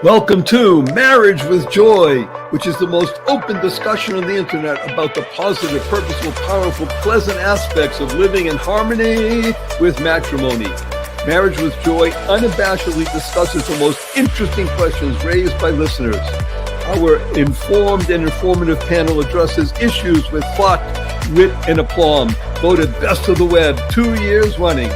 Welcome to Marriage with Joy, which is the most open discussion on the internet about the positive, purposeful, powerful, pleasant aspects of living in harmony with matrimony. Marriage with Joy unabashedly discusses the most interesting questions raised by listeners. Our informed and informative panel addresses issues with thought, wit, and aplomb. Voted best of the web 2 years running.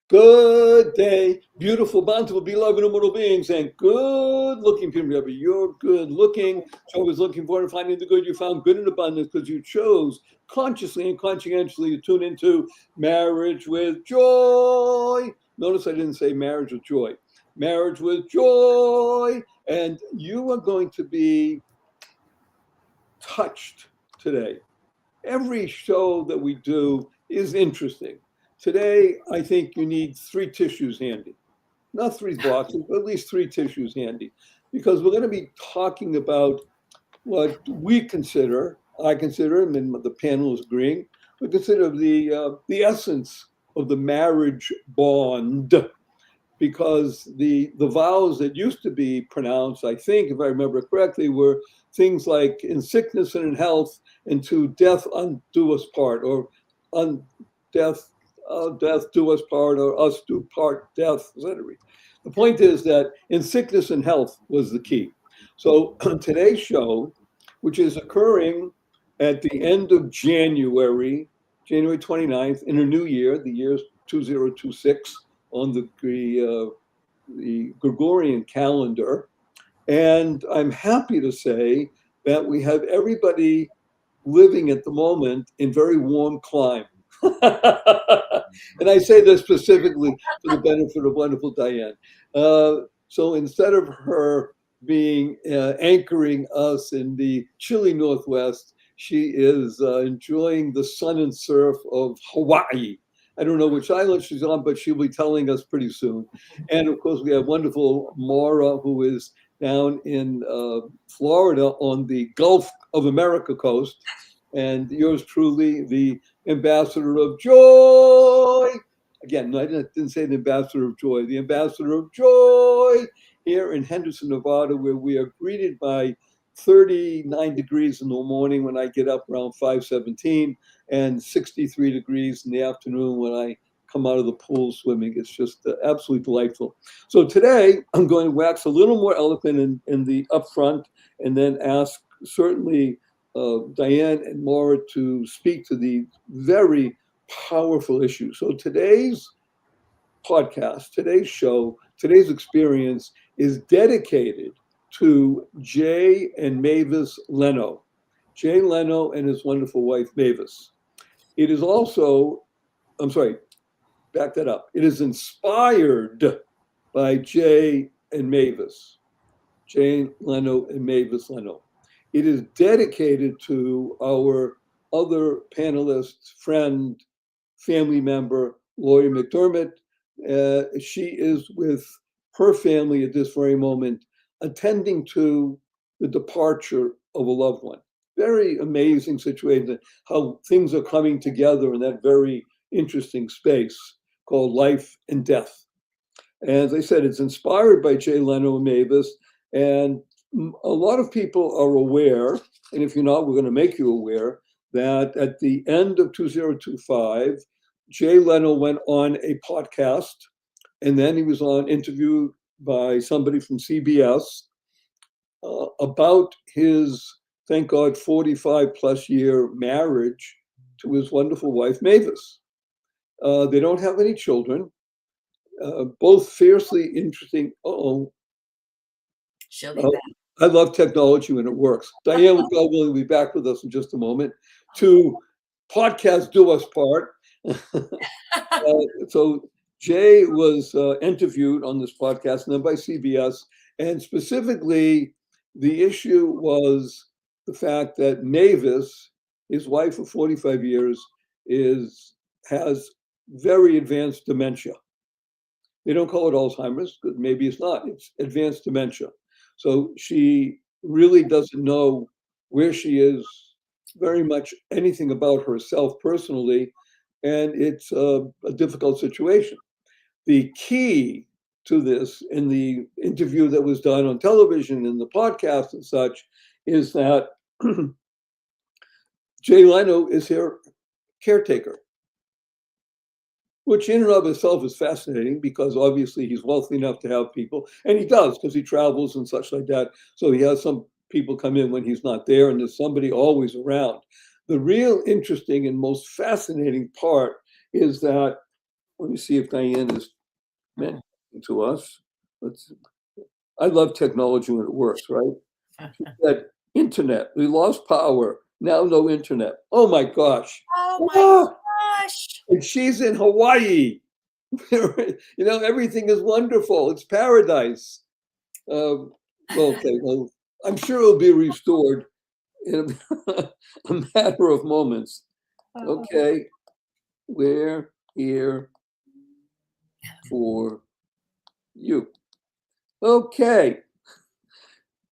Good day, beautiful, bountiful, beloved, immortal beings, and good-looking people. You're good-looking. So always looking for and finding the good. You found good in abundance because you chose consciously and conscientiously to tune into Marriage with Joy. Notice I didn't say marriage with joy. Marriage with Joy. And you are going to be touched today. Every show that we do is interesting. Today, I think you need 3 tissues handy. Not 3 boxes, but at least 3 tissues handy. Because we're going to be talking about what we consider, I consider, and the panel is agreeing, we consider the essence of the marriage bond. Because the vows that used to be pronounced, I think, if I remember correctly, were things like in sickness and in health, and to death undo us part, or death do us part, or us do part, death, etc. The point is that in sickness and health was the key. So today's show, which is occurring at the end of January 29th, in a new year, the year 2026, on the Gregorian calendar. And I'm happy to say that we have everybody living at the moment in very warm clime. And I say this specifically for the benefit of wonderful Diane. So instead of her being anchoring us in the chilly Northwest, she is enjoying the sun and surf of Hawaii. I don't know which island she's on, but she'll be telling us pretty soon. And of course, we have wonderful Maura, who is down in Florida on the Gulf of America coast. And yours truly, the ambassador of joy. Again, I didn't say the ambassador of joy, the ambassador of joy here in Henderson, Nevada, where we are greeted by 39 degrees in the morning when I get up around 5:17 and 63 degrees in the afternoon when I come out of the pool swimming. It's just absolutely delightful. So today I'm going to wax a little more eloquent in the upfront and then ask certainly Diane and Maura to speak to the very powerful issue. So today's podcast, today's show, today's experience is dedicated to Jay and Mavis Leno. Jay Leno and his wonderful wife, Mavis. It is also, back that up. It is inspired by Jay and Mavis. Jay Leno and Mavis Leno. It is dedicated to our other panelist, friend, family member, Lori McDermott. She is with her family at this very moment, attending to the departure of a loved one. Very amazing situation, how things are coming together in that very interesting space called life and death. As I said, it's inspired by Jay Leno and Mavis, and a lot of people are aware, and if you're not, we're going to make you aware, that at the end of 2025, Jay Leno went on a podcast, and then he was interviewed by somebody from CBS about his, thank God, 45 plus year marriage to his wonderful wife, Mavis. They don't have any children, both fiercely interesting. She'll be back. I love technology when it works. Diane will be back with us in just a moment to podcast Do Us Part. So Jay was interviewed on this podcast and then by CBS, and specifically the issue was the fact that Mavis, his wife of 45 years, has very advanced dementia. They don't call it Alzheimer's, but maybe it's not. It's advanced dementia. So she really doesn't know where she is, very much anything about herself personally. and it's a difficult situation. The key to this in the interview that was done on television and the podcast and such is that Jay Leno is her caretaker, which in and of itself is fascinating because obviously he's wealthy enough to have people, and he does because he travels and such like that. So he has some people come in when he's not there, and there's somebody always around. The real interesting and most fascinating part is that, let me see if Diane is mentioning to us. I love technology when it works, right? That internet, we lost power, now no internet. Oh my gosh. Oh my gosh. And she's in Hawaii. Everything is wonderful. It's paradise. Okay, well, I'm sure it'll be restored in a matter of moments. Okay, we're here for you. Okay.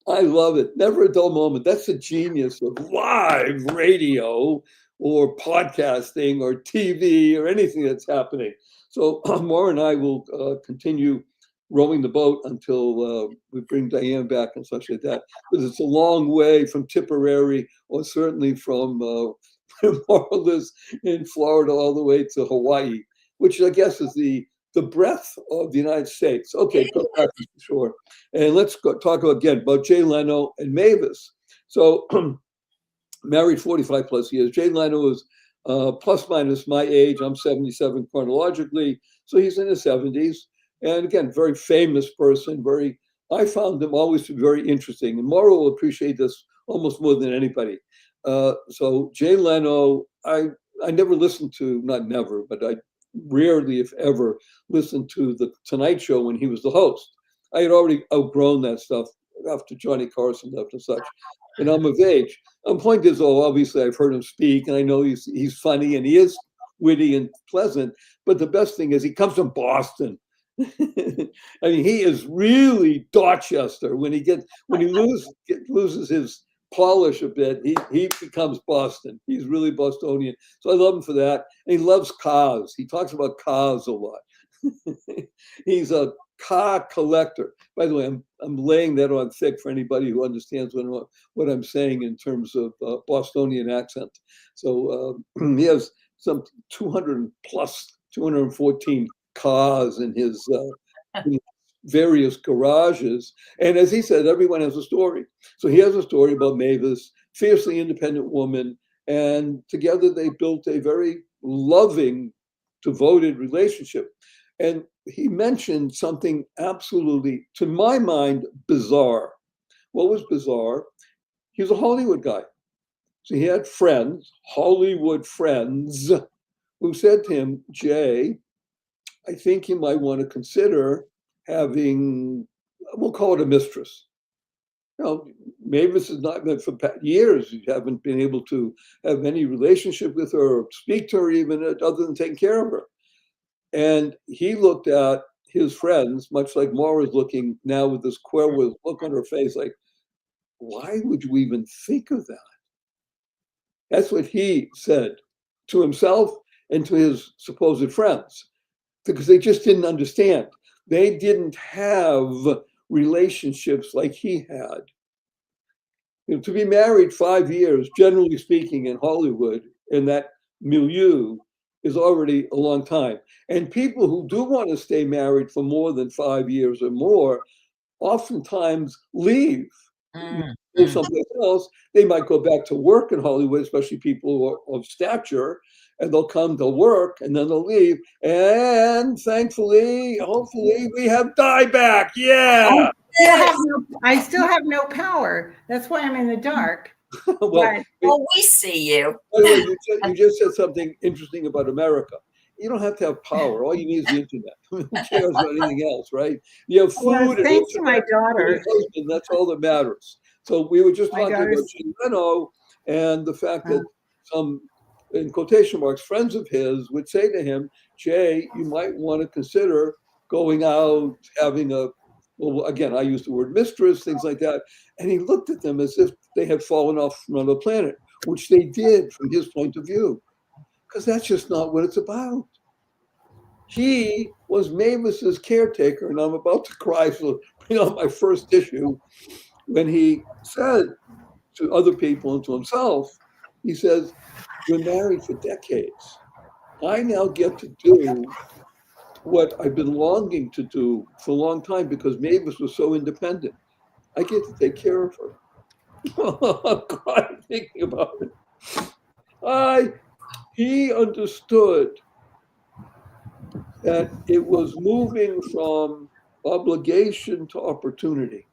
I love it. Never a dull moment. That's the genius of live radio or podcasting or TV or anything that's happening. So Maura and I will continue rowing the boat until we bring Diane back and such like that. Because it's a long way from Tipperary, or certainly from Marlis in Florida all the way to Hawaii, which I guess is the breadth of the United States. Okay, go back to the shore. And let's talk again about Jay Leno and Mavis. So married 45 plus years. Jay Leno is plus minus my age. I'm 77 chronologically. So he's in his 70s. And again, very famous person. I found him always to be very interesting. And Maura will appreciate this almost more than anybody. So Jay Leno, I never listened to, not never, but I rarely, if ever, listened to the Tonight Show when he was the host. I had already outgrown that stuff after Johnny Carson left and such, and I'm of age. The point is, obviously I've heard him speak, and I know he's funny and he is witty and pleasant. But the best thing is he comes from Boston. I mean, he is really Dorchester. When he loses his polish a bit, he becomes Boston. He's really Bostonian. So I love him for that. And he loves cars. He talks about cars a lot. He's a car collector. By the way, I'm laying that on thick for anybody who understands what I'm saying in terms of Bostonian accent. So he has some 214 cars in his various garages. And as he said, everyone has a story. So he has a story about Mavis, fiercely independent woman, and together they built a very loving, devoted relationship. And he mentioned something absolutely, to my mind, bizarre. What was bizarre? He was a Hollywood guy. So he had friends, Hollywood friends, who said to him, Jay, I think you might want to consider having, we'll call it a mistress. Mavis has not been for years. You haven't been able to have any relationship with her or speak to her even other than taking care of her. And he looked at his friends, much like Maura's looking now with this queer look on her face, like, why would you even think of that? That's what he said to himself and to his supposed friends, because they just didn't understand. They didn't have relationships like he had. To be married 5 years, generally speaking, in Hollywood, in that milieu, is already a long time. And people who do want to stay married for more than 5 years or more, oftentimes leave. Go someplace else. They might go back to work in Hollywood, especially people who are of stature, and they'll come to work and then they'll leave. And thankfully, hopefully, we have dieback. Yeah. I still have no power. That's why I'm in the dark. Well, we see you. By the way, you just said something interesting about America. You don't have to have power. All you need is the internet. Who cares about anything else, right? You have food. Thanks to my daughter. Husband, that's all that matters. So we were just talking about Jay Leno and the fact that some, in quotation marks, friends of his would say to him, Jay, you might want to consider going out, having well, again, I use the word mistress, things like that. And he looked at them as if they had fallen off from another planet, which they did from his point of view. because that's just not what it's about. He was Mavis's caretaker, and I'm about to cry, so bring on my first issue. When he said to other people and to himself, he says, we're married for decades. I now get to do what I've been longing to do for a long time because Mavis was so independent. I get to take care of her. I'm crying thinking about it. He understood that it was moving from obligation to opportunity.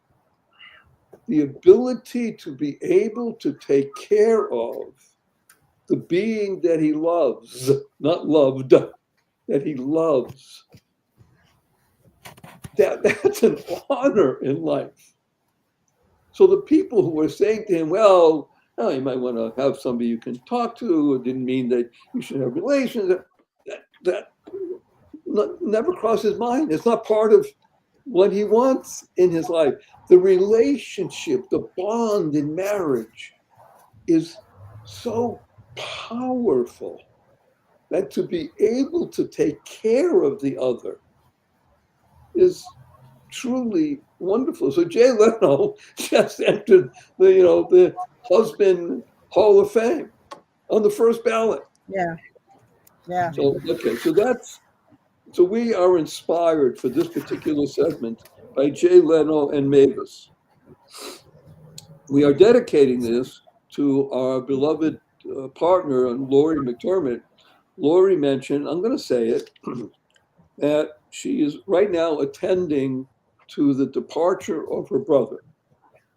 The ability to be able to take care of the being that he loves, not loved, that he loves. That's an honor in life. So the people who were saying to him, well, you might want to have somebody you can talk to, it didn't mean that you should have relations, that never crossed his mind. It's not part of what he wants in his life. The relationship, the bond in marriage is so powerful that to be able to take care of the other is truly wonderful. So Jay Leno just entered the husband Hall of Fame on the first ballot. Yeah. Yeah. So so we are inspired for this particular segment by Jay Leno and Mavis. We are dedicating this to our beloved partner, Lori McDermott. Lori mentioned, I'm going to say it, that she is right now attending to the departure of her brother.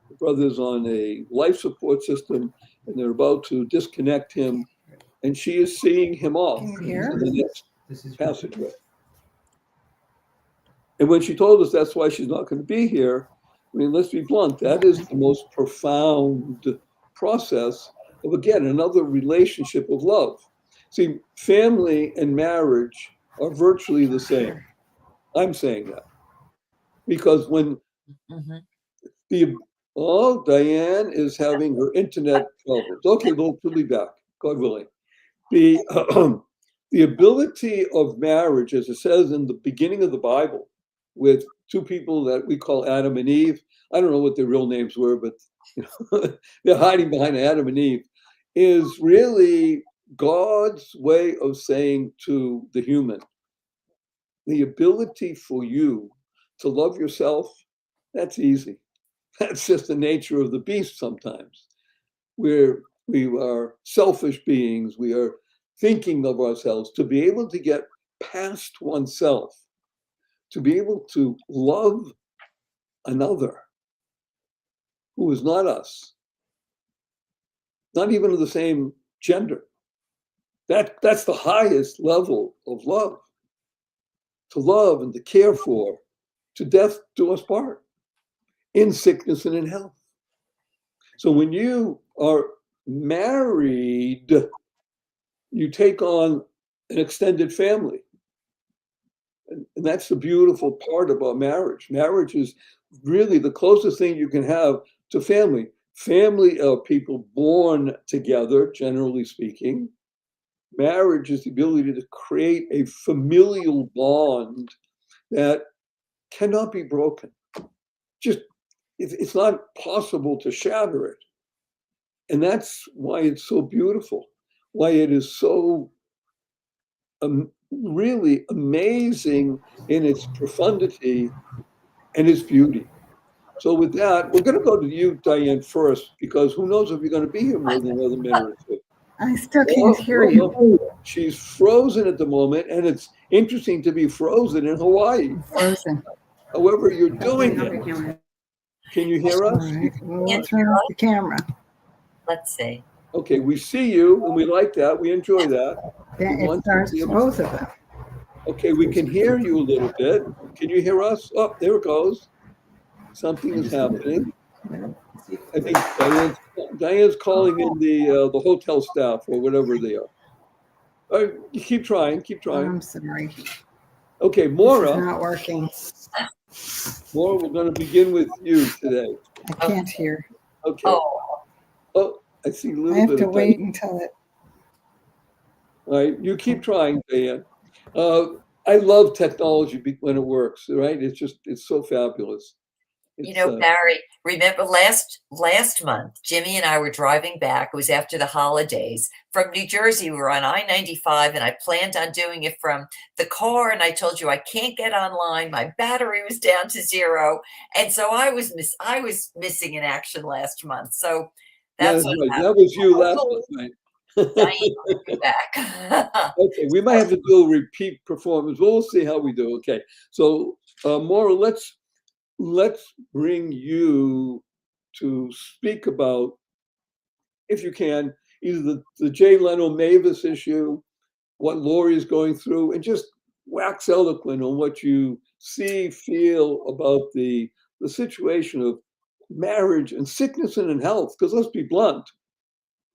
Her brother's on a life support system, and they're about to disconnect him, and she is seeing him off to the next passageway. And when she told us that's why she's not going to be here, I mean, let's be blunt, that is the most profound process of, again, another relationship of love. See, family and marriage are virtually the same. I'm saying that. Because when Diane is having her internet problems. Okay, we'll be back, God willing. The ability of marriage, as it says in the beginning of the Bible, with two people that we call Adam and Eve. I don't know what their real names were, but they're hiding behind Adam and Eve, is really God's way of saying to the human, the ability for you to love yourself, that's easy. That's just the nature of the beast sometimes. We are selfish beings. We are thinking of ourselves. To be able to get past oneself, to be able to love another who is not us, not even of the same gender. That's the highest level of love. To love and to care for, to death do us part, in sickness and in health. So when you are married, you take on an extended family. And that's the beautiful part about marriage. Marriage is really the closest thing you can have to family. Family are people born together, generally speaking. Marriage is the ability to create a familial bond that cannot be broken. It's not possible to shatter it. And that's why it's so beautiful, why it is so really amazing in its profundity and its beauty. So with that, we're going to go to you, Diane, first, because who knows if you're going to be here more than another minute or two. I still can't hear you. She's frozen at the moment, and it's interesting to be frozen in Hawaii. Frozen. However, you're doing it. Can you hear us? Right. We'll turn off the camera. Let's see. Okay, we see you, and we like that. We enjoy that. It starts both of them. Okay, we can hear you a little bit. Can you hear us? Oh, there it goes. Something is happening. I think Diane's calling in the hotel staff or whatever they are. You keep trying. I'm sorry. Okay, Maura. It's not working. Maura, we're going to begin with you today. I can't hear. Okay. Oh, I see a little bit. I have to wait until it. All right, you keep trying, Diane. Uh, I love technology when it works, right? It's so fabulous. You It's know, Barry, remember last month, Jimmy and I were driving back. It was after the holidays from New Jersey. We were on I-95, and I planned on doing it from the car. And I told you I can't get online. My battery was down to 0, and so I was missing in action last month. So yeah, that's that's what right. That happened. was you last Hopefully, month, Diane right? will be back. Okay, we might have to do a repeat performance. We'll see how we do. Okay, so Maura, let's bring you to speak about, if you can, either the Jay Leno Mavis issue, what Lori is going through, and just wax eloquent on what you see, feel about the situation of marriage and sickness and in health. Because let's be blunt,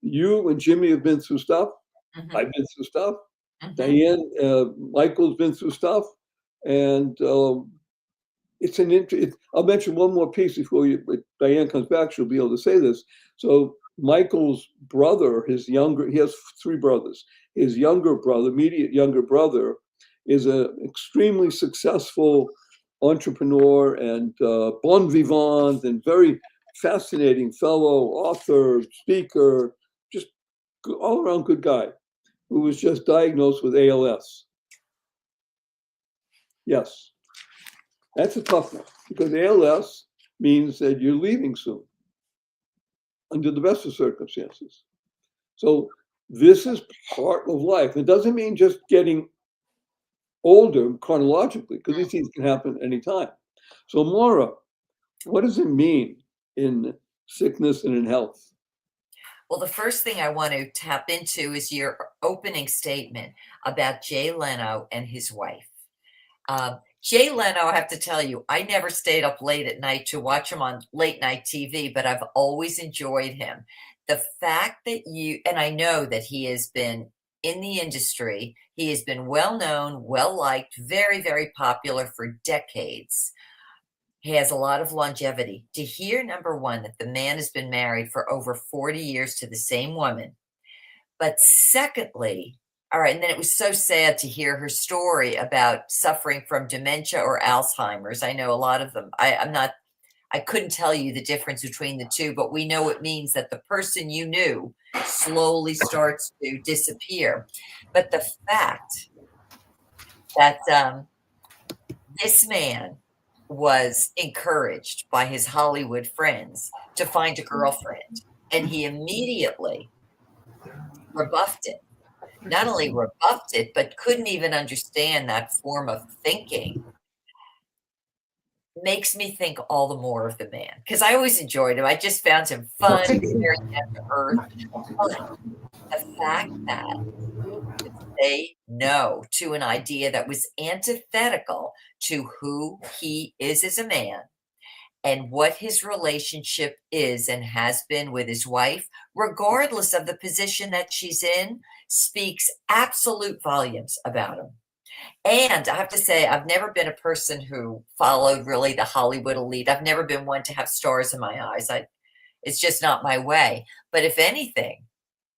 you and Jimmy have been through stuff. Mhm, I've been through stuff. mhm. Diane, Michael's been through stuff, and it's an I'll mention one more piece before Diane comes back. She'll be able to say this. So Michael's brother, he has 3 brothers. His younger brother, immediate younger brother, is an extremely successful entrepreneur and bon vivant and very fascinating fellow, author, speaker, just all around good guy, who was just diagnosed with ALS. Yes, that's a tough one because ALS means that you're leaving soon under the best of circumstances. So this is part of life. It doesn't mean just getting older chronologically, because these things can happen anytime. So Maura, what does it mean in sickness and in health? Well, the first thing I want to tap into is your opening statement about Jay Leno and his wife. Jay Leno, I have to tell you, I never stayed up late at night to watch him on late night TV, but I've always enjoyed him. The fact that and I know that he has been in the industry, he has been well known, well liked, very, very popular for decades. He has a lot of longevity. To hear, number one, that the man has been married for over 40 years to the same woman. But secondly, all right, and then it was so sad to hear her story about suffering from dementia or Alzheimer's. I know a lot of them. I couldn't tell you the difference between the two, but we know it means that the person you knew slowly starts to disappear. But the fact that this man was encouraged by his Hollywood friends to find a girlfriend, and he immediately rebuffed it. Not only rebuffed it, but couldn't even understand that form of thinking, makes me think all the more of the man. Because I always enjoyed him. I just found him fun. He was very down to earth. But the fact that he could say no to an idea that was antithetical to who he is as a man and what his relationship is and has been with his wife, regardless of the position that she's in, speaks absolute volumes about him. And I have to say, I've never been a person who followed really the Hollywood elite. I've never been one to have stars in my eyes. It's just not my way. But if anything,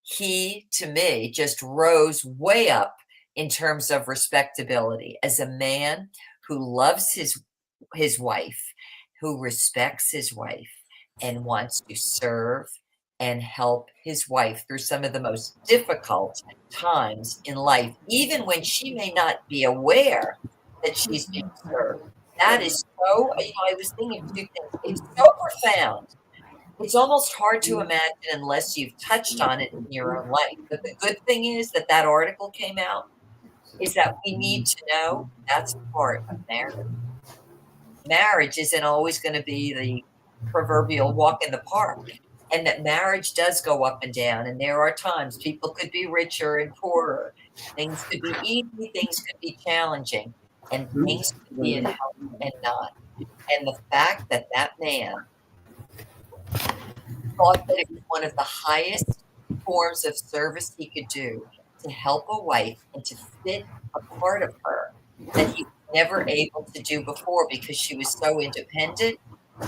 he, to me, just rose way up in terms of respectability as a man who loves his wife, who respects his wife, and wants to serve and help his wife through some of the most difficult times in life, even when she may not be aware that she's being served. That is so, I was thinking of 2 things. It's so profound. It's almost hard to imagine unless you've touched on it in your own life. But the good thing is that that article came out is that we need to know that's part of marriage. Marriage isn't always going to be the proverbial walk in the park, and that marriage does go up and down. And there are times people could be richer and poorer. Things could be easy, things could be challenging, and things could be in health and not. And the fact that that man thought that it was one of the highest forms of service he could do to help a wife and to fit a part of her that he was never able to do before because she was so independent.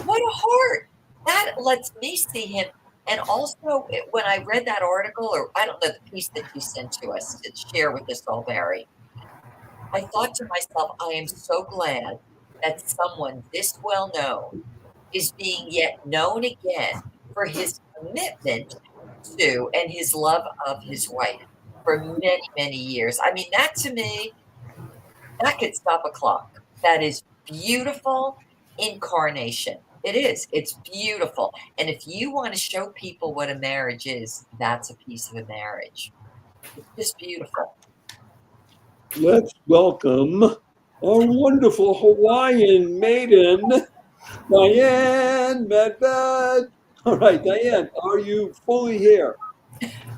What a heart! That lets me see him And also, when I read that article, or I don't know, the piece that you sent to us to share with us all, Barry, I thought to myself, I am so glad that someone this well known is being yet known again for his commitment to and his love of his wife for many, many years. I mean, that to me, that could stop a clock. That is beautiful incarnation. It is. It's beautiful. And if you want to show people what a marriage is, that's a piece of a marriage. It's just beautiful. Let's welcome our wonderful Hawaiian maiden, Diane Medved. All right, Diane, are you fully here?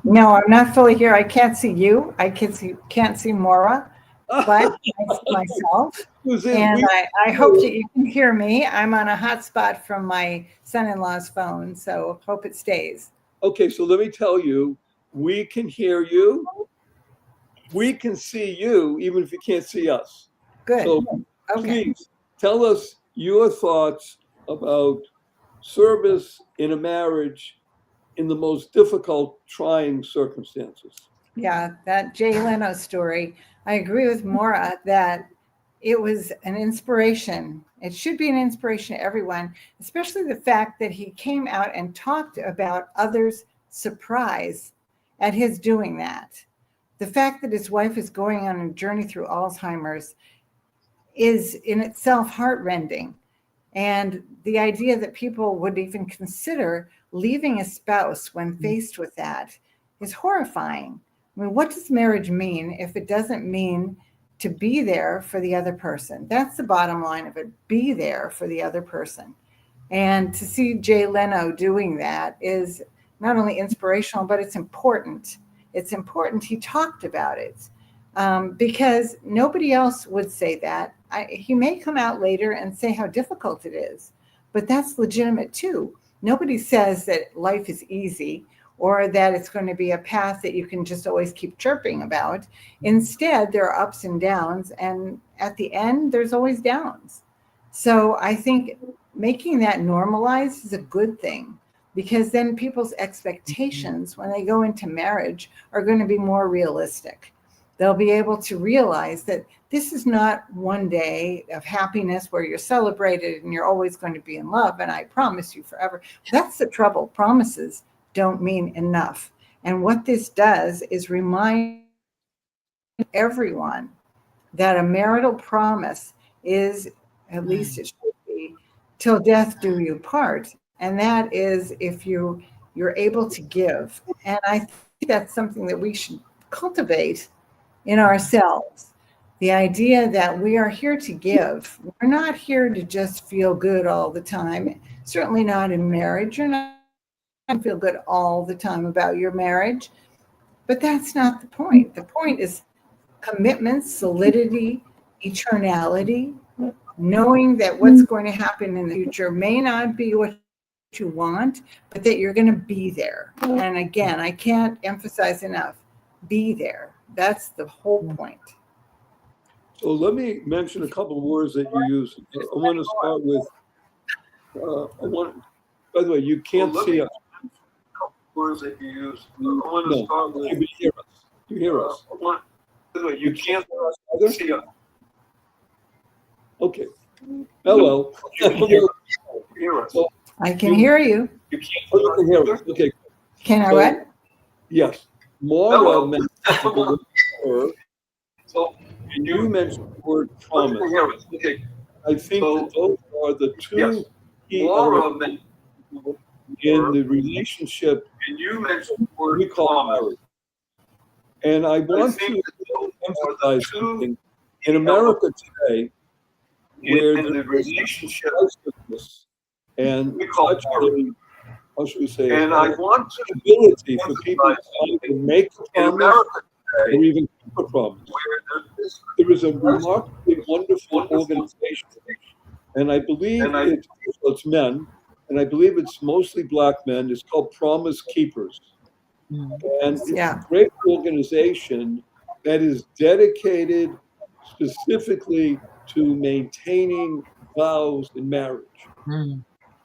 No, I'm not fully here. I can't see you. I can't see Maura, but I see myself. And I hope that you can hear me. I'm on a hotspot from my son-in-law's phone, so hope it stays. Okay, so let me tell you, we can hear you. We can see you, even if you can't see us. Good. So Okay. please tell us your thoughts about service in a marriage in the most difficult, trying circumstances. Yeah, that Jay Leno story. I agree with Maura that it was an inspiration. It should be an inspiration to everyone, especially the fact that he came out and talked about others' surprise at his doing that. The fact that his wife is going on a journey through Alzheimer's is in itself heartrending. And the idea that people would even consider leaving a spouse when faced with that is horrifying. I mean, what does marriage mean if it doesn't mean to be there for the other person? That's the bottom line of it. Be there for the other person. And to see Jay Leno doing that is not only inspirational, but it's important. It's important he talked about it because nobody else would say that. He may come out later and say how difficult it is, but that's legitimate too. Nobody says that life is easy or that it's going to be a path that you can just always keep chirping about. Instead, there are ups and downs, and at the end, there's always downs. So I think making that normalized is a good thing, because then people's expectations when they go into marriage are going to be more realistic. They'll be able to realize that this is not one day of happiness where you're celebrated and you're always going to be in love and I promise you forever. That's the trouble. Promises don't mean enough. And what this does is remind everyone that a marital promise is, at least it should be, till death do you part. And that is if you're able to give. And I think that's something that we should cultivate in ourselves. The idea that we are here to give. We're not here to just feel good all the time. Certainly not in marriage. You're not going to feel good all the time about your marriage. But that's not the point. The point is commitment, solidity, eternality, knowing that what's going to happen in the future may not be what you want, but that you're going to be there. And again, I can't emphasize enough, be there. That's the whole point. So let me mention a couple of words that you use. I want to start with, by the way, you can't see us. Words that you use. I want to start with. You hear us. You hear us. By the way, you can't see us. Okay. Hello. Hear us. I can hear you. You can hear us. Okay. Can I what? Yes. Maura mentioned the word her. So you mentioned the word promise. Okay. I think that those are the two key elements in the relationship we call marriage. And I want to emphasize something. In America today, where the relationship and such a, how should we say, and I want to ability for people to make a promise or even keep a promise. There is a remarkably wonderful organization, and I believe it's men, and I believe it's mostly Black men. It's called Promise Keepers. And it's a great organization that is dedicated specifically to maintaining vows in marriage.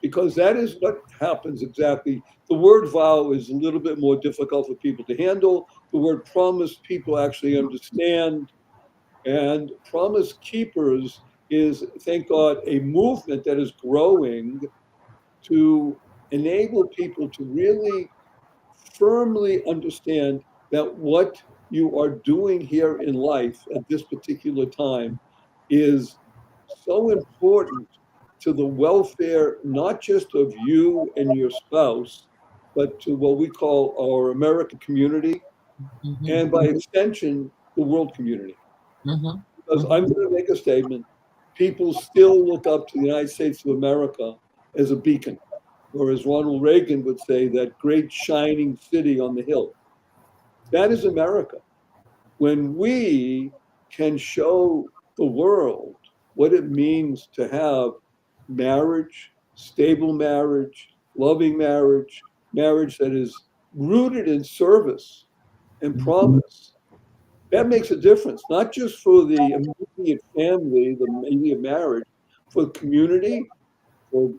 because that is what happens exactly. The word vow is a little bit more difficult for people to handle. The word promise, people actually understand. And Promise Keepers is, thank God, a movement that is growing to enable people to really firmly understand that what you are doing here in life at this particular time is so important to the welfare, not just of you and your spouse, but to what we call our American community, Mhm. and by extension, the world community. Mhm. Because Mhm. I'm going to make a statement. People still look up to the United States of America as a beacon, or as Ronald Reagan would say, that great shining city on the hill. That is America. When we can show the world what it means to have marriage, stable marriage, loving marriage, marriage that is rooted in service and promise, that makes a difference, not just for the immediate family, the immediate marriage, for the community, for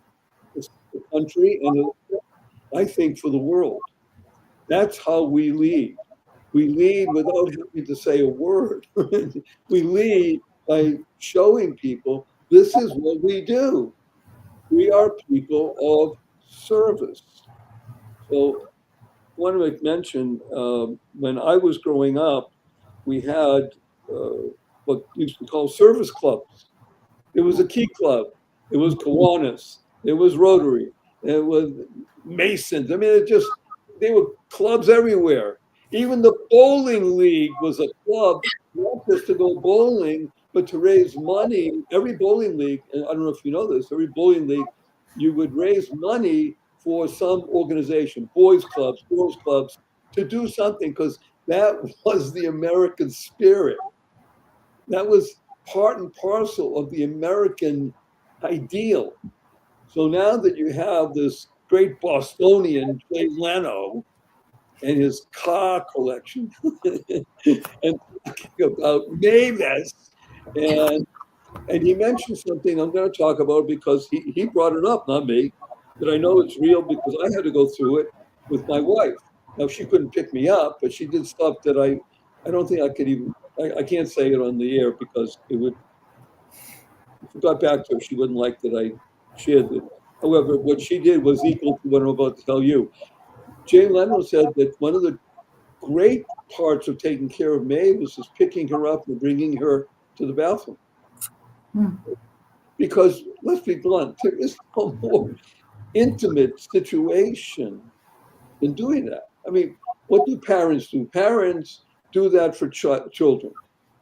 the country, and I think for the world. That's how we lead. We lead without having to say a word. We lead by showing people this is what we do. We are people of service. So I want to make mention, when I was growing up, we had what used to call service clubs. It was a Key Club. It was Kiwanis. It was Rotary. It was Masons. I mean, they were clubs everywhere. Even the bowling league was a club, not just to go bowling, but to raise money. Every bowling league, and I don't know if you know this, every bowling league, you would raise money for some organization, boys clubs, girls clubs, to do something, because that was the American spirit. That was part and parcel of the American ideal. So now that you have this great Bostonian, Jay Leno, and his car collection, and talking about Mavis, and and he mentioned something I'm going to talk about because he brought it up, not me, but I know it's real because I had to go through it with my wife. Now, she couldn't pick me up, but she did stuff that I don't think I could even, I can't say it on the air because it would, if it got back to her, she wouldn't like that I shared it. However, what she did was equal to what I'm about to tell you. Jay Leno said that one of the great parts of taking care of Mavis is picking her up and bringing her to the bathroom. Hmm. Because let's be blunt, there is no more intimate situation than doing that. I mean, what do parents do? Parents do that for children.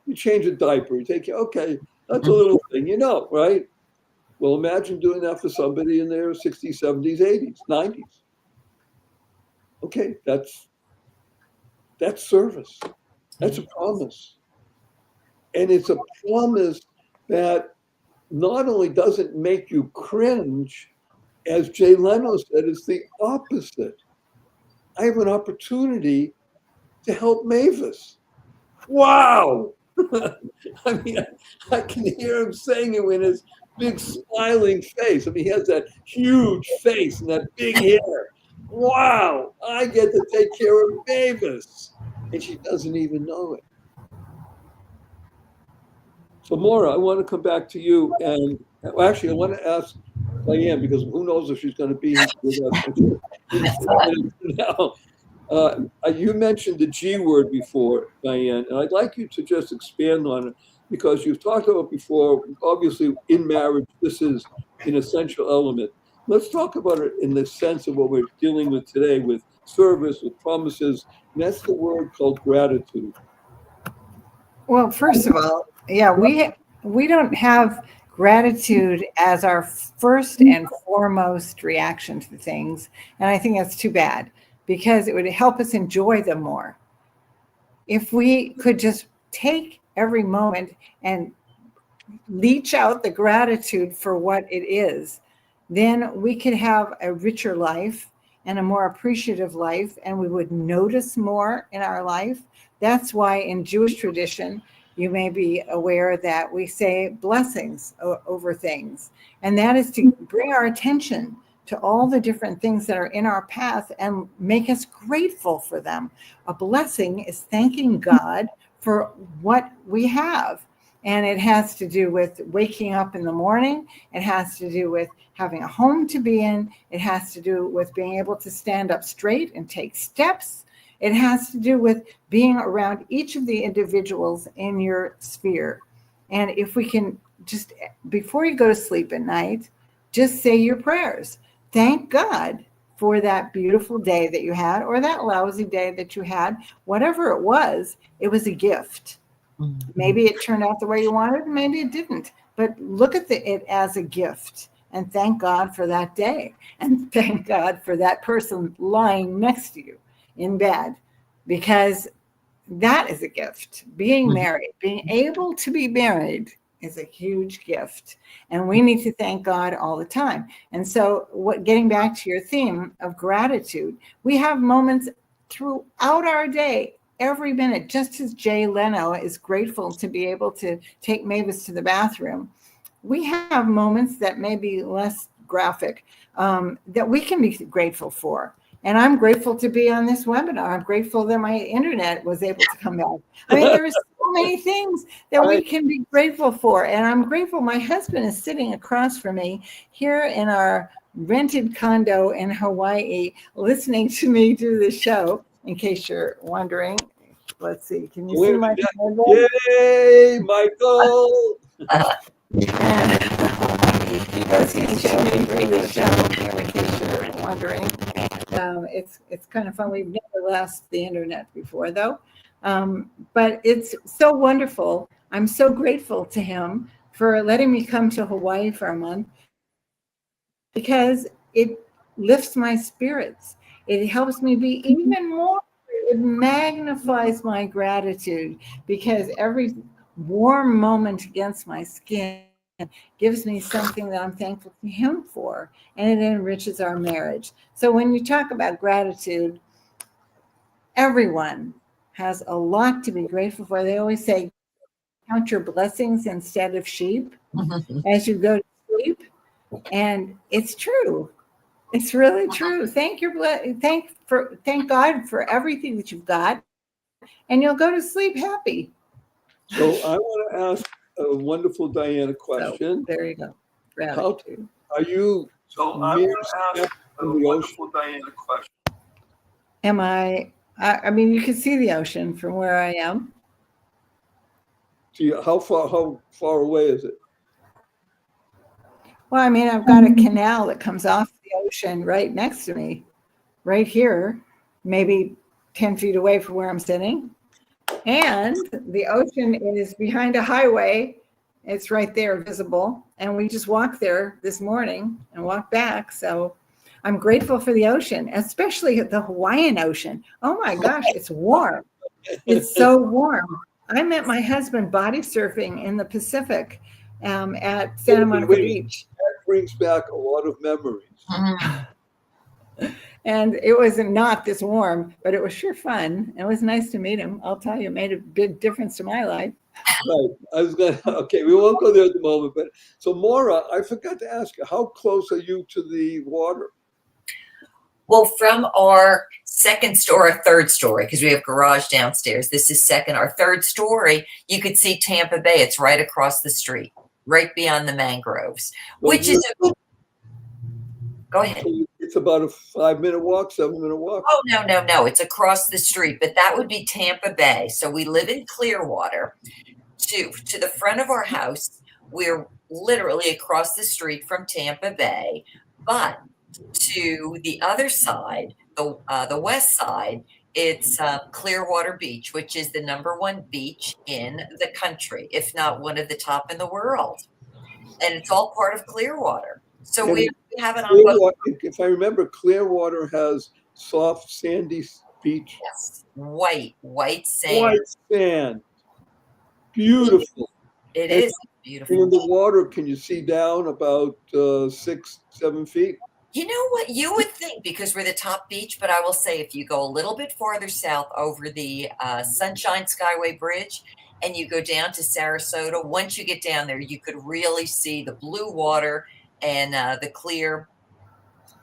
You change a diaper, you take care, okay, that's a little thing, right? Well, imagine doing that for somebody in their 60s, 70s, 80s, 90s. Okay, that's service. That's a promise. And it's a promise that not only doesn't make you cringe, as Jay Leno said, it's the opposite. I have an opportunity to help Mavis. Wow. I mean, I can hear him saying it with his big smiling face. I mean, he has that huge face and that big hair. Wow, I get to take care of Mavis. And she doesn't even know it. So, Maura, I want to come back to you. And well, actually, I want to ask Diane, because who knows if she's going to be with us in 4 minutes from now. You mentioned the G word before, Diane, and I'd like you to just expand on it because you've talked about it before. Obviously, in marriage, this is an essential element. Let's talk about it in the sense of what we're dealing with today with service, with promises. And that's the word called gratitude. Well, first of all, yeah, we don't have gratitude as our first and foremost reaction to things, and I think that's too bad because it would help us enjoy them more. If we could just take every moment and leach out the gratitude for what it is, then we could have a richer life and a more appreciative life, and we would notice more in our life. That's why in Jewish tradition, you may be aware that we say blessings over things, and that is to bring our attention to all the different things that are in our path and make us grateful for them. A blessing is thanking God for what we have. And it has to do with waking up in the morning. It has to do with having a home to be in. It has to do with being able to stand up straight and take steps. It has to do with being around each of the individuals in your sphere. And if we can just, before you go to sleep at night, just say your prayers. Thank God for that beautiful day that you had, or that lousy day that you had. Whatever it was a gift. Maybe it turned out the way you wanted, maybe it didn't. But look at it as a gift and thank God for that day. And thank God for that person lying next to you in bed, because that is a gift. Being married, being able to be married is a huge gift. And we need to thank God all the time. And so getting back to your theme of gratitude, we have moments throughout our day, every minute, just as Jay Leno is grateful to be able to take Mavis to the bathroom. We have moments that may be less graphic that we can be grateful for. And I'm grateful to be on this webinar. I'm grateful that my internet was able to come back. I mean, there are so many things that we can be grateful for. And I'm grateful my husband is sitting across from me here in our rented condo in Hawaii, listening to me do the show, in case you're wondering. Let's see, can you see my husband? Yay, Michael! He goes, he's showing me through the show here, in case you're wondering. It's kind of fun. We've never lost the internet before, though. But it's so wonderful. I'm so grateful to him for letting me come to Hawaii for a month, because it lifts my spirits. It helps me be even more. It magnifies my gratitude, because every warm moment against my skin gives me something that I'm thankful to him for, and it enriches our marriage. So when you talk about gratitude, everyone has a lot to be grateful for. They always say, count your blessings instead of sheep as you go to sleep. And it's true. It's really true. Thank God for everything that you've got, and you'll go to sleep happy. So I want to ask a wonderful Diana question. So, there you go. Gratitude. Are you? So I want to ask a wonderful Diana question. Am I mean, you can see the ocean from where I am. How far away is it? Well, I mean, I've got a canal that comes off the ocean right next to me, right here, maybe 10 feet away from where I'm sitting. And the ocean is behind a highway. It's right there, visible. And we just walked there this morning and walked back. So I'm grateful for the ocean, especially the Hawaiian ocean. Oh my gosh, it's warm. It's so warm. I met my husband body surfing in the Pacific at Santa Monica Beach. That brings back a lot of memories. And it was not this warm, but it was sure fun. It was nice to meet him. I'll tell you, it made a big difference to my life. Right. Okay, we won't go there at the moment. But so, Maura, I forgot to ask you, how close are you to the water? Well, from our second story, third story, because we have garage downstairs. This is our third story. You could see Tampa Bay. It's right across the street, right beyond the mangroves, which is go ahead. It's about a 5-minute walk, 7-minute walk. Oh, no. It's across the street, but that would be Tampa Bay. So we live in Clearwater. To the front of our house, we're literally across the street from Tampa Bay, but to the other side, the west side, it's Clearwater Beach, which is the #1 beach in the country, if not one of the top in the world. And it's all part of Clearwater. So we have it on both. If I remember, Clearwater has soft, sandy beach. Yes, white sand. White sand. Beautiful. It is beautiful. In the water, can you see down about 6-7 feet? You know what? You would think, because we're the top beach, but I will say, if you go a little bit farther south over the Sunshine Skyway Bridge and you go down to Sarasota, once you get down there, you could really see the blue water and the clear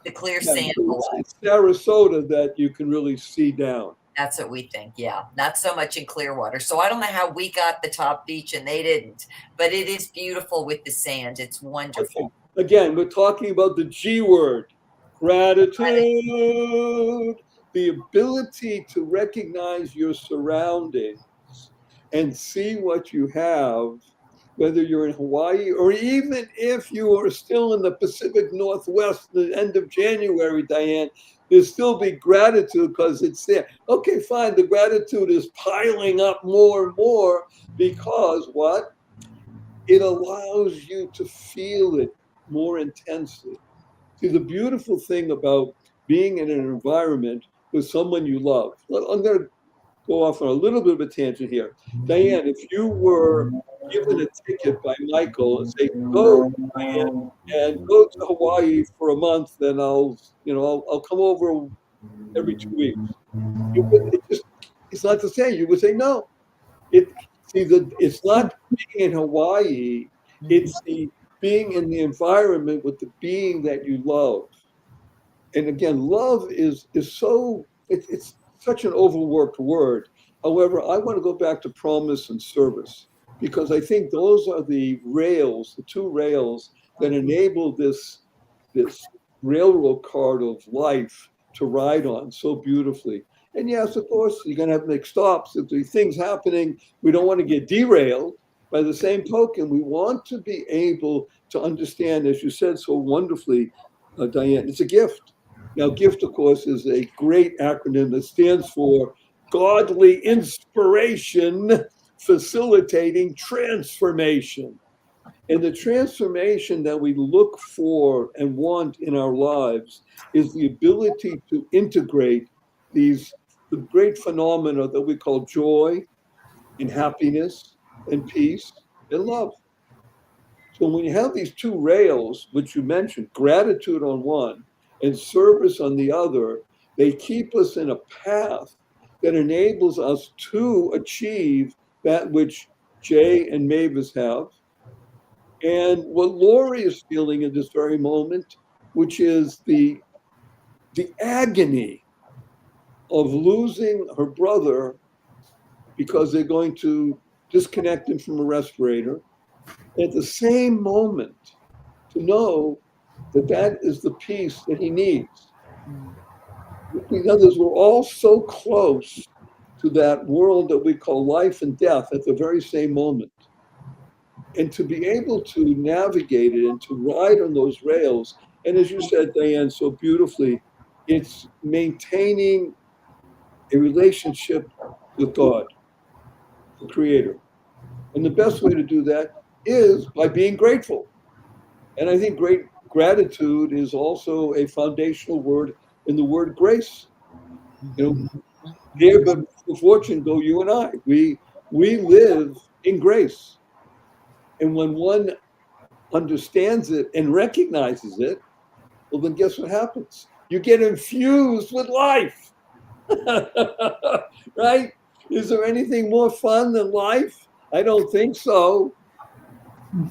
The clear Yeah, sand so below. it's Sarasota that you can really see down. That's what we think. Yeah. Not so much in Clearwater. So I don't know how we got the top beach and they didn't, but it is beautiful with the sand. It's wonderful. Okay. Again, we're talking about the G word, gratitude, the ability to recognize your surroundings and see what you have, whether you're in Hawaii or even if you are still in the Pacific Northwest, the end of January, Diane, there'll still be gratitude because it's there. Okay, fine. The gratitude is piling up more and more because what? It allows you to feel it more intensely. See, the beautiful thing about being in an environment with someone you love. I'm going to go off on a little bit of a tangent here. Diane, if you were given a ticket by Michael and say, go, Diane, and go to Hawaii for a month, then I'll come over every 2 weeks. You would, it's not to say you would say no. It it's not being in Hawaii, it's the being in the environment with the being that you love. And again, love is so it's such an overworked word. However, I want to go back to promise and service because I think those are the rails, the two rails that enable this railroad card of life to ride on so beautifully. And yes, of course, you're going to have to make stops. If there are things happening, we don't want to get derailed. By the same token, we want to be able to understand, as you said so wonderfully, Diane, it's a gift. Now, GIFT, of course, is a great acronym that stands for Godly Inspiration Facilitating Transformation. And the transformation that we look for and want in our lives is the ability to integrate the great phenomena that we call joy and happiness and peace and love. So when you have these two rails, which you mentioned, gratitude on one and service on the other, they keep us in a path that enables us to achieve that which Jay and Mavis have. And what Lori is feeling in this very moment, which is the agony of losing her brother because they're going to disconnect him from a respirator. At the same moment, to know that that is the peace that he needs. In others, we're all so close to that world that we call life and death at the very same moment. And to be able to navigate it and to ride on those rails, and as you said, Diane, so beautifully, it's maintaining a relationship with God, the Creator. And the best way to do that is by being grateful. And I think great gratitude is also a foundational word in the word grace. You know, there but for fortune go you and I. We live in grace. And when one understands it and recognizes it, well then guess what happens? You get infused with life. Right? Is there anything more fun than life? I don't think so. I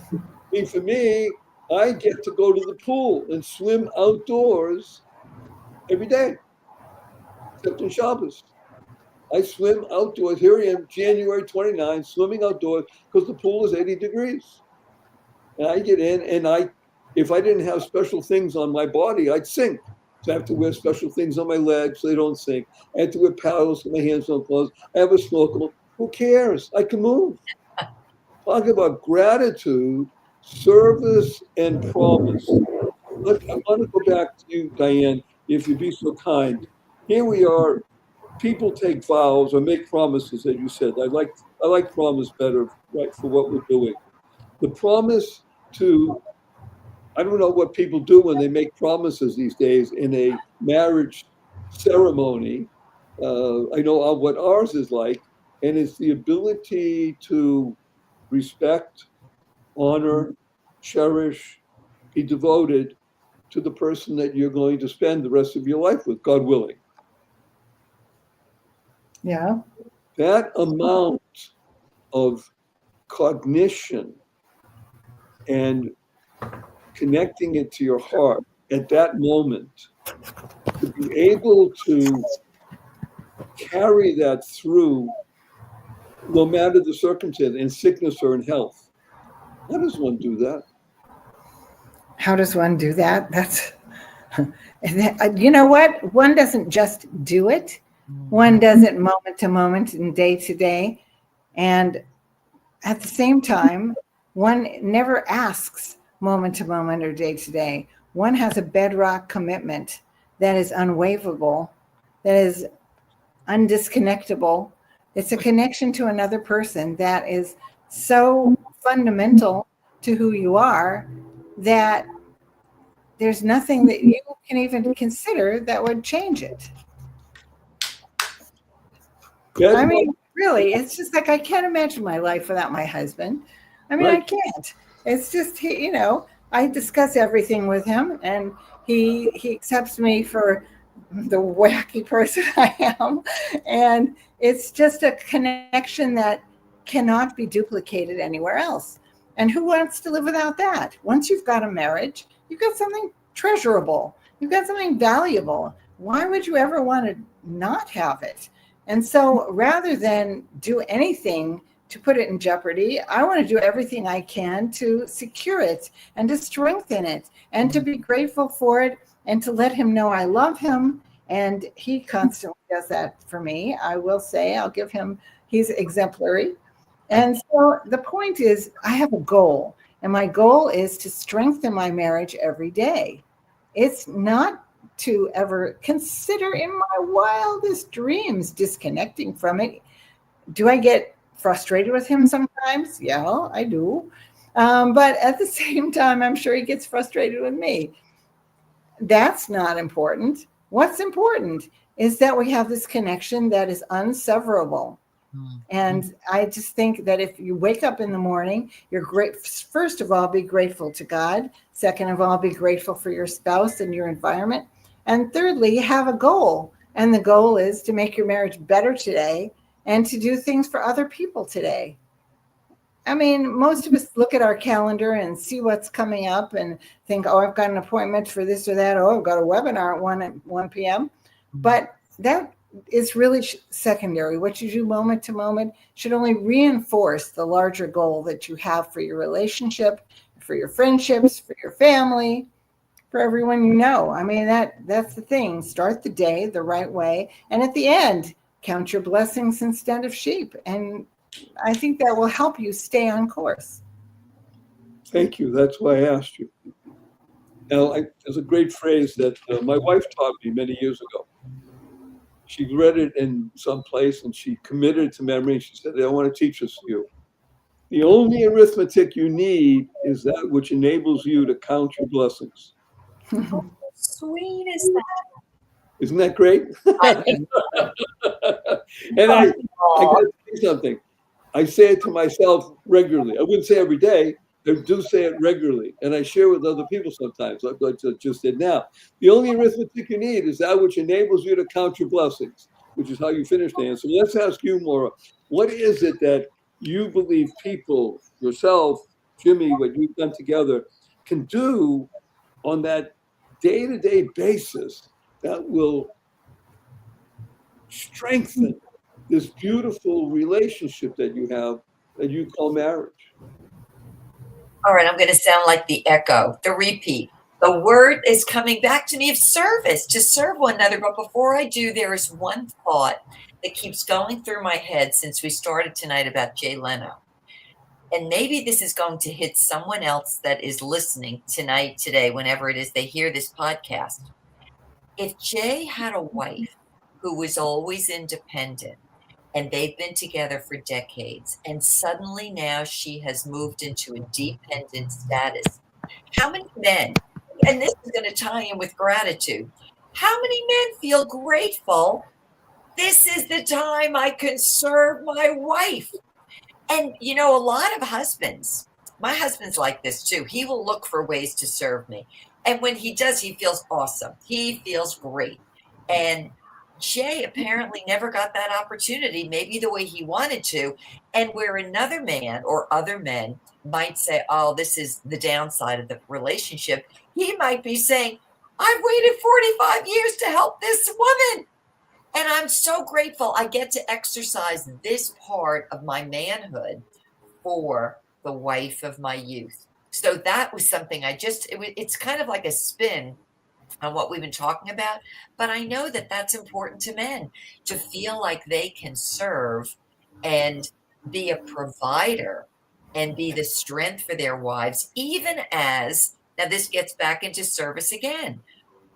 mean, for me, I get to go to the pool and swim outdoors every day, except on Shabbos. I swim outdoors. Here I am, January 29th, swimming outdoors because the pool is 80 degrees. And I get in, and if I didn't have special things on my body, I'd sink. So I have to wear special things on my legs so they don't sink. I have to wear paddles so my hands don't close. I have a snorkel. Who cares? I can move. Talk about gratitude, service, and promise. I want to go back to you, Diane, if you'd be so kind. Here we are. People take vows or make promises, as you said. I like promise better, right, for what we're doing. The promise to I don't know what people do when they make promises these days in a marriage ceremony. I know what ours is like, and it's the ability to respect, honor, cherish, be devoted to the person that you're going to spend the rest of your life with, God willing. Yeah. That amount of cognition and connecting it to your heart at that moment, to be able to carry that through no matter the circumstance, in sickness or in health. How does one do that? How does one do that? You know what? One doesn't just do it. One does it moment to moment and day to day. And at the same time, one never asks moment to moment or day to day. One has a bedrock commitment that is unwaverable, that is undisconnectable. It's a connection to another person that is so fundamental to who you are that there's nothing that you can even consider that would change it. I mean, really, it's just like I can't imagine my life without my husband. I mean, right. I can't. It's just, I discuss everything with him, and he accepts me for the wacky person I am. And it's just a connection that cannot be duplicated anywhere else. And who wants to live without that? Once you've got a marriage, you've got something treasurable. You've got something valuable. Why would you ever want to not have it? And so rather than do anything to put it in jeopardy, I want to do everything I can to secure it and to strengthen it and to be grateful for it and to let him know I love him. And he constantly does that for me. I will say, I'll give him, he's exemplary. And so the point is, I have a goal, and my goal is to strengthen my marriage every day. It's not to ever consider in my wildest dreams disconnecting from it. Do I get frustrated with him sometimes? Yeah, I do. But at the same time, I'm sure he gets frustrated with me. That's not important. What's important is that we have this connection that is unseverable. And I just think that if you wake up in the morning, you're great. First of all, be grateful to God. Second of all, be grateful for your spouse and your environment. And thirdly, have a goal. And the goal is to make your marriage better today and to do things for other people today. I mean, most of us look at our calendar and see what's coming up and think, oh, I've got an appointment for this or that. Oh, I've got a webinar at 1 p.m. But that is really secondary. What you do moment to moment should only reinforce the larger goal that you have for your relationship, for your friendships, for your family, for everyone you know. I mean, that's the thing. Start the day the right way. And at the end, count your blessings instead of sheep. And I think that will help you stay on course. Thank you. That's why I asked you. Now, there's a great phrase that my wife taught me many years ago. She read it in some place and she committed it to memory. She said, I want to teach this to you. The only arithmetic you need is that which enables you to count your blessings. How sweet is that? Isn't that great? And I got to say something. I say it to myself regularly. I wouldn't say every day. I do say it regularly. And I share with other people sometimes, like I just did now. The only arithmetic you need is that which enables you to count your blessings, which is how you finish the answer. Let's ask you, Maura, what is it that you believe people, yourself, Jimmy, what you've done together, can do on that day-to-day basis that will strengthen this beautiful relationship that you have that you call marriage? All right, I'm going to sound like the echo, the repeat. The word is coming back to me of service, to serve one another. But before I do, there is one thought that keeps going through my head since we started tonight about Jay Leno. And maybe this is going to hit someone else that is listening tonight, today, whenever it is they hear this podcast. If Jay had a wife who was always independent, and they've been together for decades, and suddenly now she has moved into a dependent status, how many men, and this is going to tie in with gratitude, how many men feel grateful? This is the time I can serve my wife. And, a lot of husbands, my husband's like this too. He will look for ways to serve me. And when he does, he feels awesome. He feels great. And Jay apparently never got that opportunity, maybe the way he wanted to. And where another man or other men might say, oh, this is the downside of the relationship, he might be saying, I've waited 45 years to help this woman. And I'm so grateful I get to exercise this part of my manhood for the wife of my youth. So that was something it's kind of like a spin on what we've been talking about. But I know that that's important to men, to feel like they can serve and be a provider and be the strength for their wives, even as, now this gets back into service again.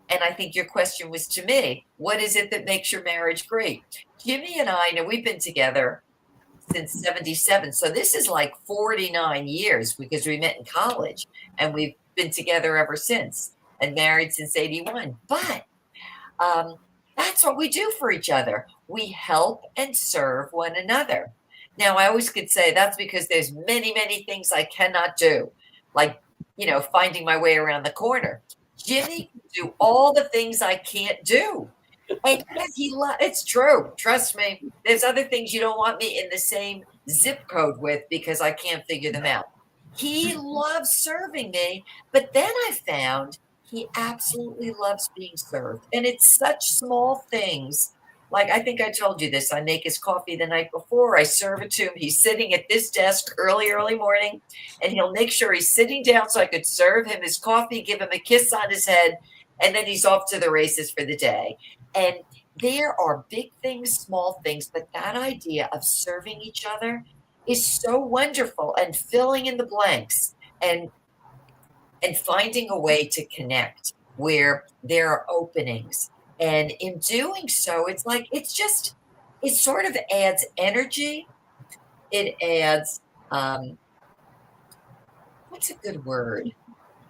And I think your question was to me, what is it that makes your marriage great? Jimmy and I know we've been together since 77. So this is like 49 years because we met in college and we've been together ever since and married since 81. But that's what we do for each other. We help and serve one another. Now, I always could say that's because there's many, many things I cannot do, like, finding my way around the corner. Jimmy can do all the things I can't do. And yet it's true. Trust me. There's other things you don't want me in the same zip code with because I can't figure them out. He loves serving me, but then I found he absolutely loves being served. And it's such small things. Like, I think I told you this. I make his coffee the night before. I serve it to him. He's sitting at this desk early morning, and he'll make sure he's sitting down so I could serve him his coffee, give him a kiss on his head, and then he's off to the races for the day. And there are big things, small things, but that idea of serving each other is so wonderful, and filling in the blanks and finding a way to connect where there are openings. And in doing so, it's like, it sort of adds energy. It adds, what's a good word?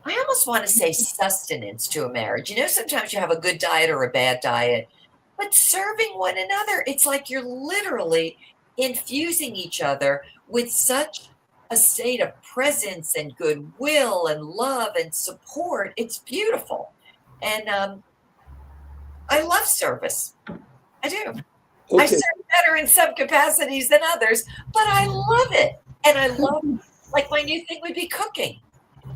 I almost want to say sustenance to a marriage. Sometimes you have a good diet or a bad diet, but serving one another, it's like you're literally infusing each other with such a state of presence and goodwill and love and support. It's beautiful. And I love service. I do. I Okay. serve better in some capacities than others, but I love it. And I love, like, my new thing would be cooking.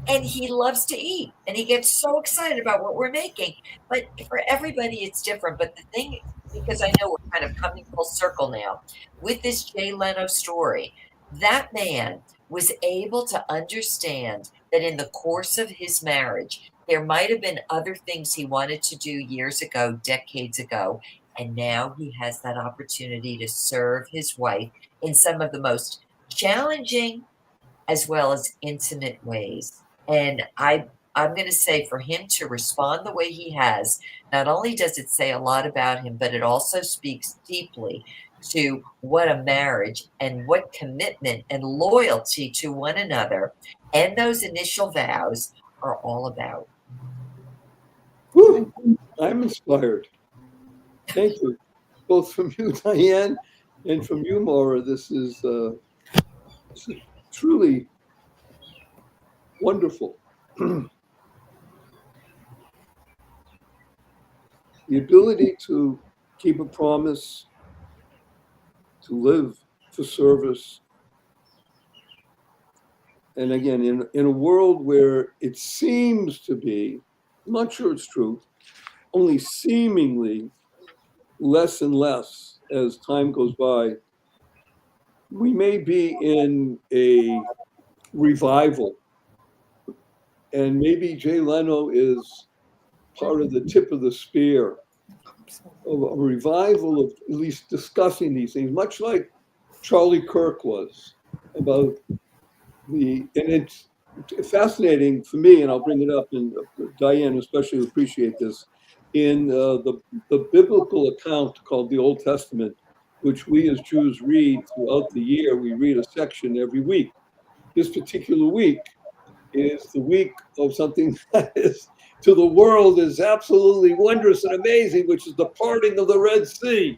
And he loves to eat, and he gets so excited about what we're making. But for everybody, it's different. But the thing, because I know we're kind of coming full circle now with this Jay Leno story, that man was able to understand that in the course of his marriage, there might have been other things he wanted to do years ago, decades ago, and now he has that opportunity to serve his wife in some of the most challenging as well as intimate ways. And I'm going to say, for him to respond the way he has, not only does it say a lot about him, but it also speaks deeply to what a marriage and what commitment and loyalty to one another and those initial vows are all about. Whew, I'm inspired. Thank you, both from you, Diane, and from you, Maura. This is truly wonderful. The ability to keep a promise, to live for service. And again, in a world where it seems to be, I'm not sure it's true, only seemingly less and less as time goes by, we may be in a revival. And maybe Jay Leno is part of the tip of the spear of a revival of at least discussing these things, much like Charlie Kirk was about and it's fascinating for me, and I'll bring it up, and Diane especially will appreciate this, in the biblical account called the Old Testament, which we as Jews read throughout the year. We read a section every week. This particular week is the week of something that is, to the world, is absolutely wondrous and amazing, which is the parting of the Red Sea.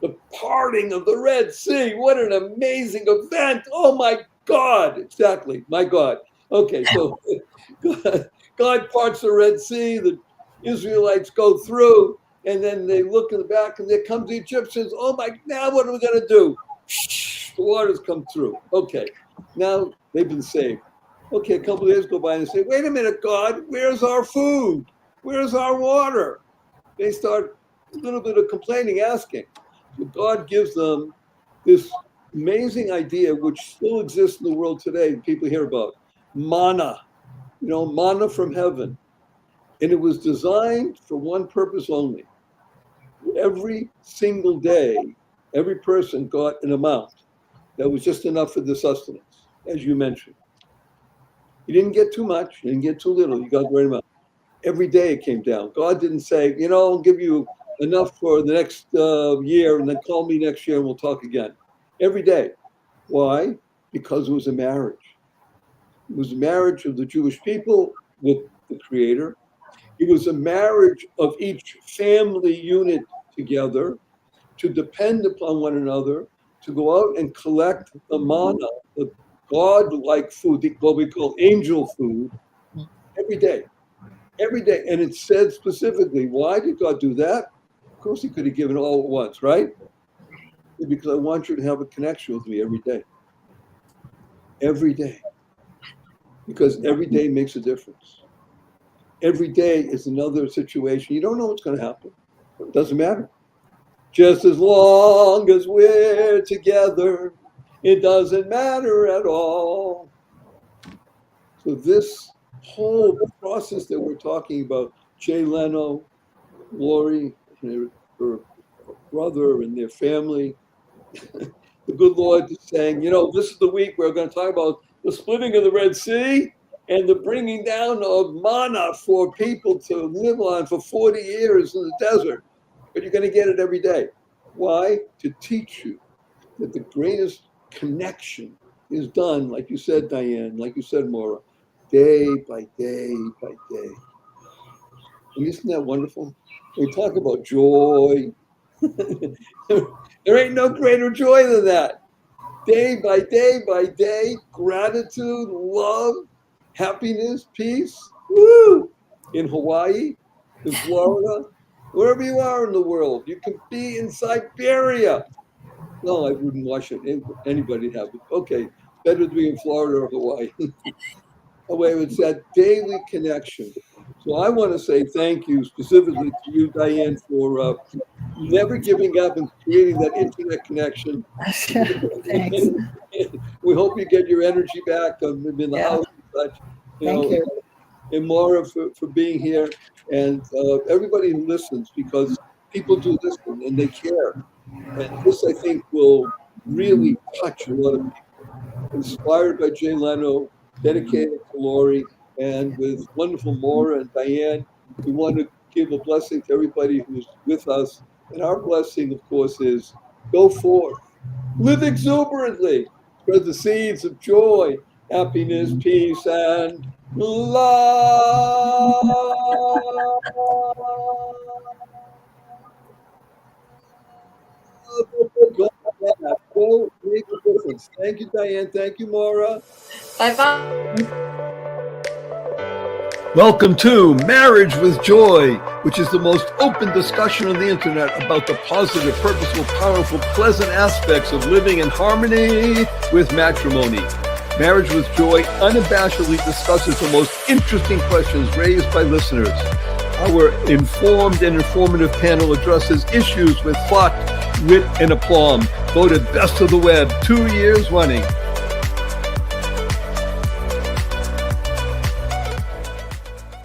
The parting of the Red Sea. What an amazing event. Oh my God. Exactly. My God. Okay, so God parts the Red Sea. The Israelites go through, and then they look in the back, and there comes the Egyptians. Oh my, now what are we going to do? The waters come through. Okay, now they've been saved. Okay, a couple of days go by, and they say, wait a minute, God, where's our food? Where's our water? They start a little bit of complaining, asking. So God gives them this amazing idea, which still exists in the world today, people hear about manna, manna from heaven. And it was designed for one purpose only. Every single day, every person got an amount that was just enough for the sustenance, as you mentioned. You didn't get too much, you didn't get too little, you got the right amount. Every day it came down. God didn't say, I'll give you enough for the next year and then call me next year and we'll talk again. Every day. Why? Because it was a marriage. It was a marriage of the Jewish people with the Creator. It was a marriage of each family unit together to depend upon one another, to go out and collect the manna, the God-like food, what we call angel food, every day. Every day. And it said specifically, why did God do that? Of course, he could have given all at once, right? Because I want you to have a connection with me every day. Every day. Because every day makes a difference. Every day is another situation. You don't know what's going to happen. It doesn't matter. Just as long as we're together, it doesn't matter at all. So this whole process that we're talking about, Jay Leno, Lori, and her brother and their family, the good Lord is saying, this is the week we're going to talk about the splitting of the Red Sea and the bringing down of manna for people to live on for 40 years in the desert. But you're going to get it every day. Why? To teach you that the greatest connection is done, like you said, Diane, like you said, Maura, day by day by day. And isn't that wonderful? We talk about joy. There ain't no greater joy than that. Day by day by day, gratitude, love, happiness, peace. Woo! In Hawaii, in Florida, wherever you are in the world. You can be in Siberia. No, I wouldn't watch it. Anybody have it. Okay, better to be in Florida or Hawaii. Anyway, it's that daily connection. So I want to say thank you specifically to you, Diane, for never giving up and creating that internet connection. Thanks. We hope you get your energy back in the house and such. Thank you. And Maura for being here, and everybody who listens, because people do listen and they care. And this, I think, will really touch a lot of people. Inspired by Jay Leno, dedicated to Lori, and with wonderful Maura and Diane, we want to give a blessing to everybody who's with us. And our blessing, of course, is go forth, live exuberantly, spread the seeds of joy, happiness, peace, and love. Go make a difference. Thank you, Diane. Thank you, Maura. Bye-bye. Welcome to Marriage with Joy, which is the most open discussion on the internet about the positive, purposeful, powerful, pleasant aspects of living in harmony with matrimony. Marriage with Joy unabashedly discusses the most interesting questions raised by listeners. Our informed and informative panel addresses issues with thought, wit, and aplomb. Voted best of the web 2 years running.